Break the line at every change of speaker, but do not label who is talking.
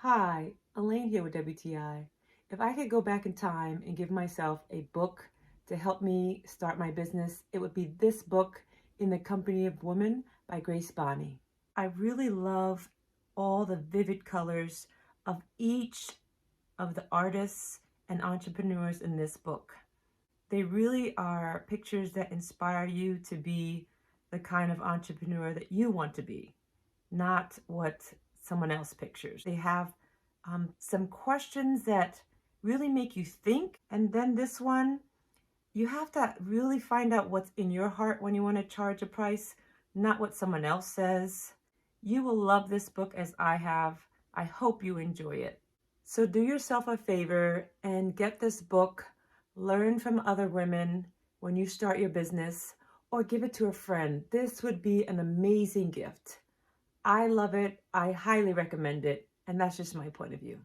Hi, Elaine here with WTI. If I could go back in time and give myself a book to help me start my business, it would be this book, In the Company of Women by Grace Bonney. I really love all the vivid colors of each of the artists and entrepreneurs in this book. They really are pictures that inspire you to be the kind of entrepreneur that you want to be, not what someone else pictures. They have some questions that really make you think. And then this one, you have to really find out what's in your heart when you want to charge a price, not what someone else says. You will love this book as I have. I hope you enjoy it. So do yourself a favor and get this book. Learn from other women when you start your business, or give it to a friend. This would be an amazing gift. I love it. I highly recommend it. And that's just my point of view.